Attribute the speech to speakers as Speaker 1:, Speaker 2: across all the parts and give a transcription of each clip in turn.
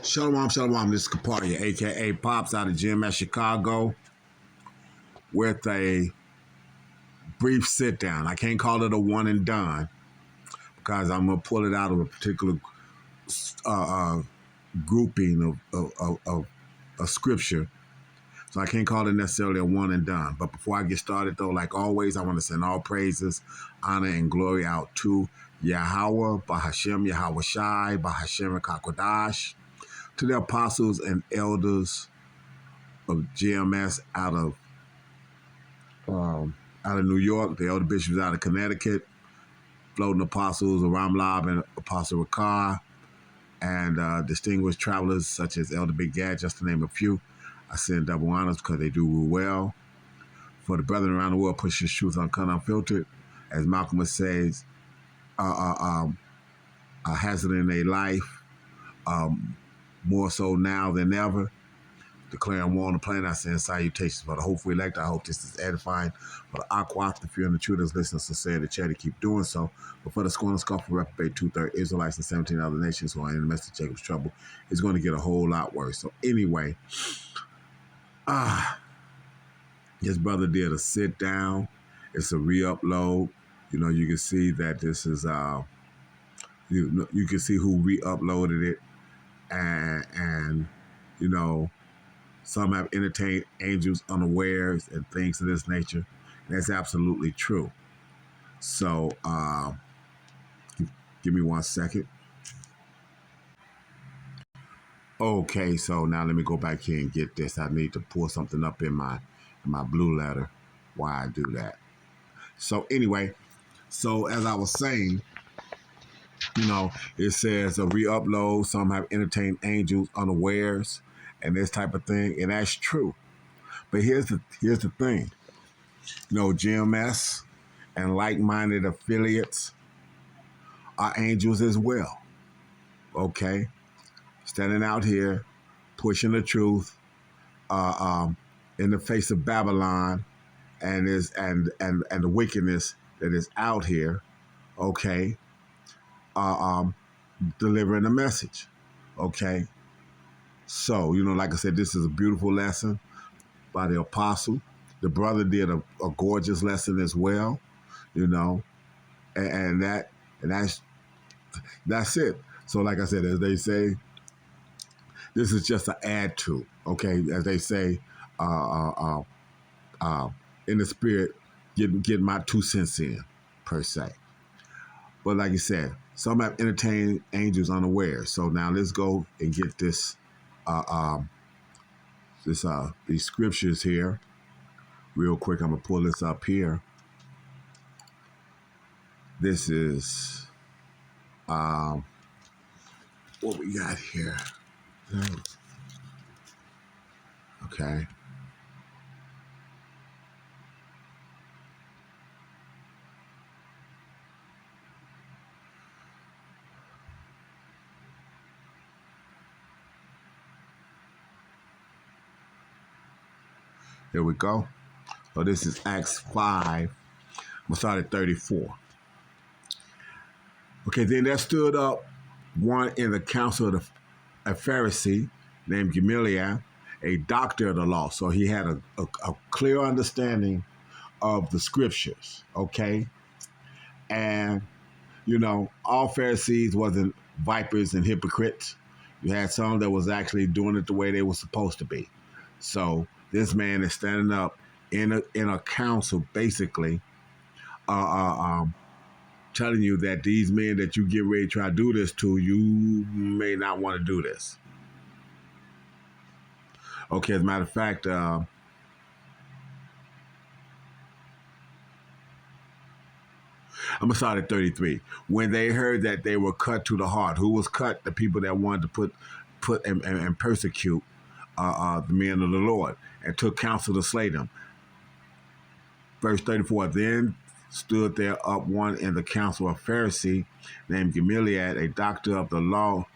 Speaker 1: Shalom, shalom. This is Kapadia, a.k.a. Pops out of GMS Chicago with a brief sit-down. I can't call it a one and done because I'm going to pull it out of a particular grouping of a scripture. So I can't call it necessarily a one and done. But before I get started, though, like always, I want to send all praises, honor, and glory out to Yahweh, Bahashem, Yahweh Shai, Bahashem, Kakodash, to the apostles and elders of GMS out of New York, the elder bishops out of Connecticut, floating apostles Aram Lab and Apostle Rakar, and distinguished travelers such as Elder Big Gad, just to name a few. I send double honors because they do well. For the brethren around the world, push this truth uncut, unfiltered. As Malcolm says, a hazard in their life, more so now than ever. Declaring war on the planet, I send salutations for the hopeful elect. I hope this is edifying for the Aquat, if you're in the truth, that's listening sincere to charity, keep doing so. But for the scorn, scoffing, reprobate, 2/3 Israelites and 17 other nations who are in the midst of Jacob's trouble, it's going to get a whole lot worse. So anyway, this brother did a sit down. It's a re-upload. You know, you can see that this is you can see who re-uploaded it, and you know. Some have entertained angels unawares and things of this nature. And that's absolutely true. So, give me 1 second. Okay, so now let me go back here and get this. I need to pull something up in my blue letter while I do that. So anyway, so as I was saying, you know, it says a re-upload. Some have entertained angels unawares and this type of thing. And that's true. But here's the thing. You know, GMS and like-minded affiliates are angels as well. Okay? Standing out here, pushing the truth in the face of Babylon and the wickedness that is out here, okay? Delivering a message. Okay? So, you know, like I said, this is a beautiful lesson by the apostle. The brother did a gorgeous lesson as well, you know, and that's it. So, like I said, as they say, this is just an add to, okay? As they say, in the spirit, get my 2 cents in, per se. But like you said, some have entertained angels unaware. So now let's go and get this, these scriptures here. Real quick, I'm going to pull this up here. This is what we got here. Okay. Here we go. So this is Acts 5. I'm going to start at 34. Okay, then there stood up one in the council of a Pharisee named Gamaliel, a doctor of the law. So he had a clear understanding of the scriptures, okay? And, you know, all Pharisees wasn't vipers and hypocrites. You had some that was actually doing it the way they were supposed to be. So this man is standing up in a council, basically, telling you that these men that you get ready to try to do this to, you may not want to do this. Okay, as a matter of fact, I'm going to start at 33. When they heard that they were cut to the heart, who was cut? The people that wanted to put and persecute the men of the Lord, and took counsel to slay them. Verse 34, then stood there up one in the council of Pharisee named Gamaliel, a doctor of the law,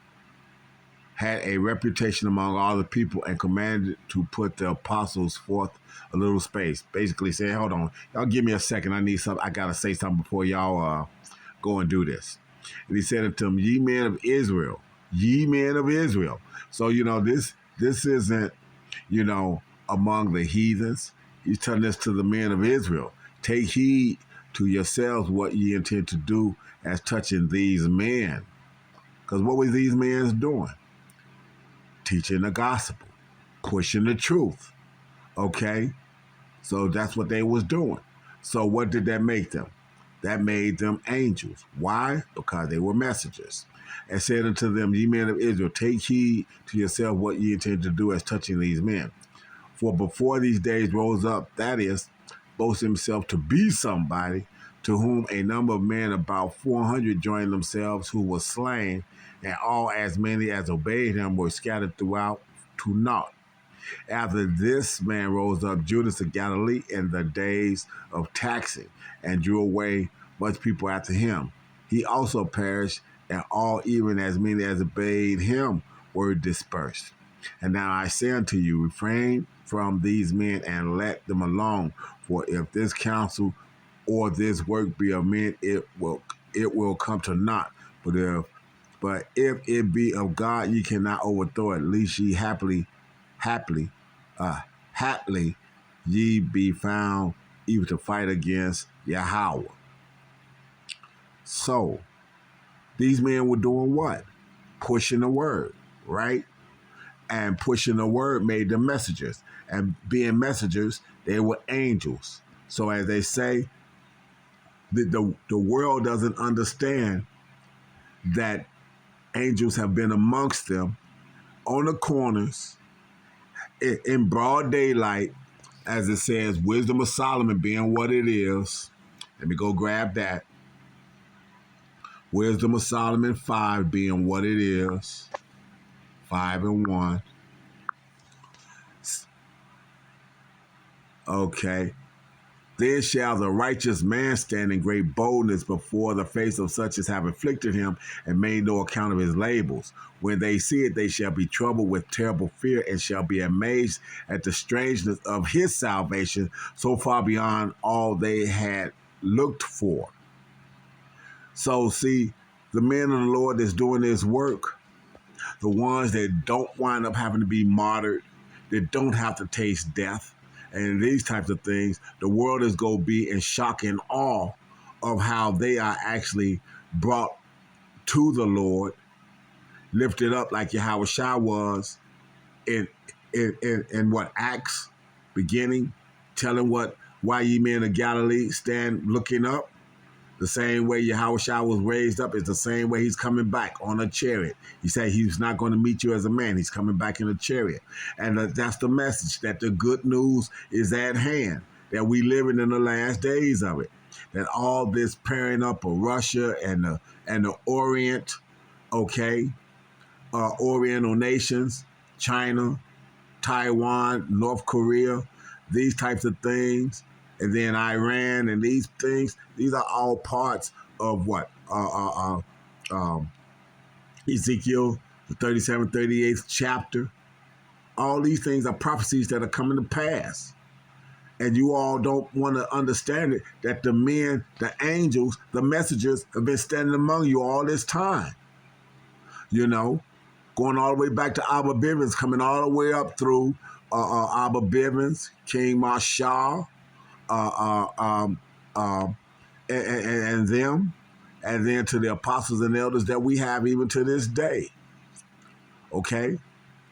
Speaker 1: had a reputation among all the people, and commanded to put the apostles forth a little space. Basically saying, hold on, y'all give me a second. I got to say something before y'all go and do this. And he said unto them, ye men of Israel, So, this isn't, among the heathens. He's telling this to the men of Israel. Take heed to yourselves what ye intend to do as touching these men. Because what were these men doing? Teaching the gospel, pushing the truth. Okay? So that's what they was doing. So what did that make them? That made them angels. Why? Because they were messengers. And said unto them, ye men of Israel, take heed to yourself what ye intend to do as touching these men. For before these days rose up, that is, boast himself to be somebody, to whom a number of men, about 400, joined themselves, who were slain, and all as many as obeyed him were scattered throughout to naught. After this man rose up Judas of Galilee in the days of taxing, and drew away much people after him. He also perished, and all, even as many as obeyed him, were dispersed. And now I say unto you, refrain from these men and let them alone. For if this counsel or this work be of men, it will come to naught. But if it be of God, ye cannot overthrow it, lest ye haply, ye be found even to fight against Yahweh. So these men were doing what? Pushing the word, right? And pushing the word made them messengers. And being messengers, they were angels. So as they say, the world doesn't understand that angels have been amongst them on the corners in broad daylight, as it says, Wisdom of Solomon being what it is. Let me go grab that. Wisdom of Solomon 5 being what it is. 5 and 1. Okay. Then shall the righteous man stand in great boldness before the face of such as have afflicted him and made no account of his labors. When they see it, they shall be troubled with terrible fear and shall be amazed at the strangeness of his salvation, so far beyond all they had looked for. So see, the men of the Lord that's doing this work, the ones that don't wind up having to be martyred, that don't have to taste death, and these types of things, the world is going to be in shock and awe of how they are actually brought to the Lord, lifted up like Yahweh Shah was in what Acts beginning, telling why ye men of Galilee stand looking up. The same way Yahweh Shah was raised up is the same way he's coming back on a chariot. He said he's not going to meet you as a man. He's coming back in a chariot. And that's the message, that the good news is at hand, that we living in the last days of it, that all this pairing up of Russia and the Orient, okay, Oriental nations, China, Taiwan, North Korea, these types of things, and then Iran and these things, these are all parts of what? Ezekiel, the 37th, 38th chapter. All these things are prophecies that are coming to pass. And you all don't want to understand it, that the men, the angels, the messengers have been standing among you all this time. Going all the way back to Abba Bivens, coming all the way up through Abba Bivens, King Marshall, and them, and then to the apostles and elders that we have even to this day. Okay?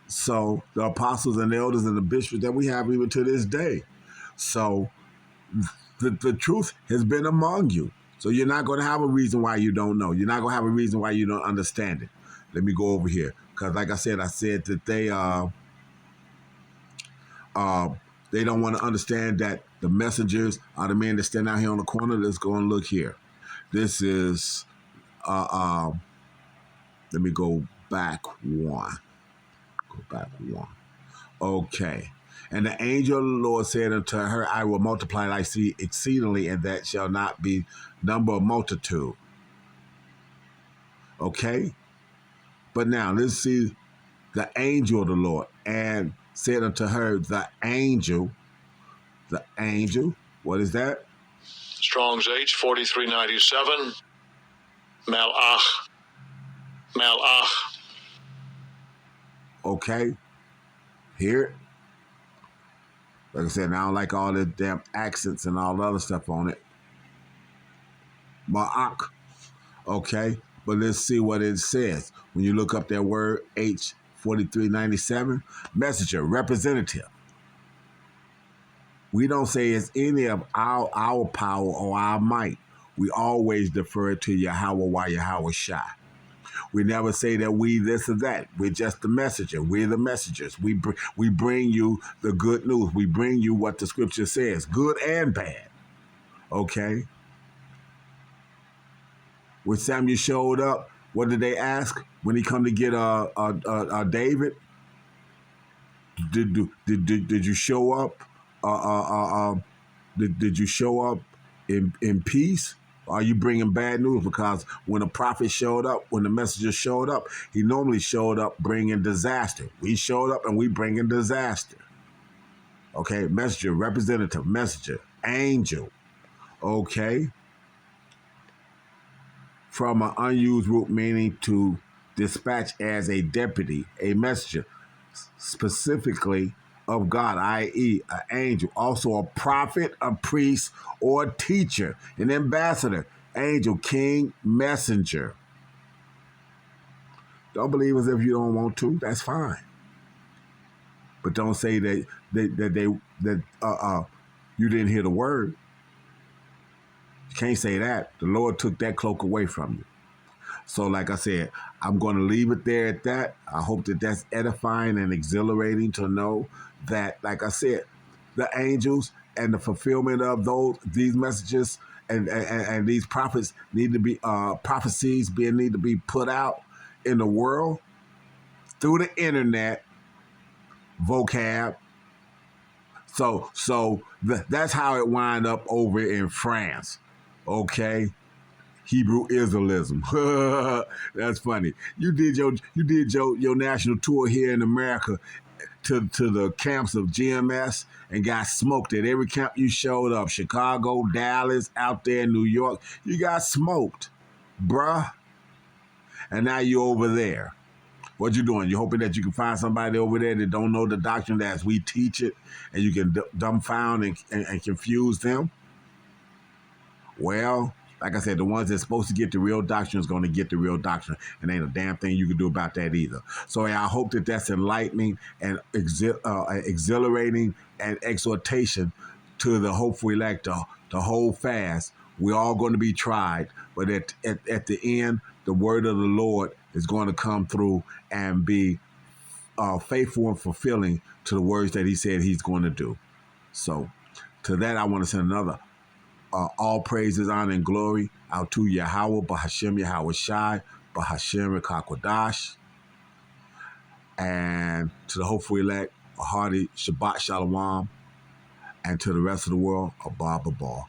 Speaker 1: So the apostles and elders and the bishops that we have even to this day. So the truth has been among you. So you're not going to have a reason why you don't know. You're not going to have a reason why you don't understand it. Let me go over here. Because like I said that they don't want to understand that the messengers are the men that stand out here on the corner. Let's go and look here. This is, let me go back one. Okay. And the angel of the Lord said unto her, I will multiply thy seed exceedingly, and that shall not be number of multitude. Okay? But now, let's see the angel of the Lord. And said unto her, the angel, what is that?
Speaker 2: Strong's H, 4397. Malach.
Speaker 1: Okay? Hear it? Like I said, I don't like all the damn accents and all the other stuff on it. Ma'ak. Okay? But let's see what it says. When you look up that word H4397, messenger, representative. We don't say it's any of our power or our might. We always defer to Yahweh Yahweh Shai. We never say that we this or that. We're just the messenger. We're the messengers. We bring you the good news. We bring you what the scripture says, good and bad. Okay? When Samuel showed up, what did they ask when he come to get David? Did you show up? Did you show up in peace? Or are you bringing bad news? Because when a prophet showed up, when the messenger showed up, he normally showed up bringing disaster. We showed up and we bringing disaster. Okay, messenger, representative, messenger, angel. Okay, from an unused root meaning to dispatch as a deputy, a messenger, specifically of God, i.e., an angel, also a prophet, a priest, or a teacher, an ambassador, angel, king, messenger. Don't believe us if you don't want to. That's fine, but don't say that you didn't hear the word. You can't say that. The Lord took that cloak away from you. So, like I said, I'm going to leave it there at that. I hope that that's edifying and exhilarating to know that, like I said, the angels and the fulfillment of these messages and these prophets need to be prophecies need to be put out in the world through the internet vocab. So that's how it wind up over in France. Okay. Hebrew Israelism. That's funny. You did your national tour here in America to the camps of GMS and got smoked at every camp you showed up. Chicago, Dallas, out there in New York. You got smoked, bruh. And now you over there. What you doing? You hoping that you can find somebody over there that don't know the doctrine as we teach it and you can dumbfound and confuse them? Well, like I said, the ones that's supposed to get the real doctrine is going to get the real doctrine, and ain't a damn thing you can do about that either. So I hope that that's enlightening and exhilarating and exhortation to the hopeful elect to hold fast. We're all going to be tried, but at the end, the word of the Lord is going to come through and be faithful and fulfilling to the words that he said he's going to do. So to that, I want to send another all praises, honor, and glory out to Yahweh, Bahashem Yahweh Shai, Bahashem Rekakwadash, and to the hopeful elect, a hearty Shabbat Shalom, and to the rest of the world, a Abba Bar.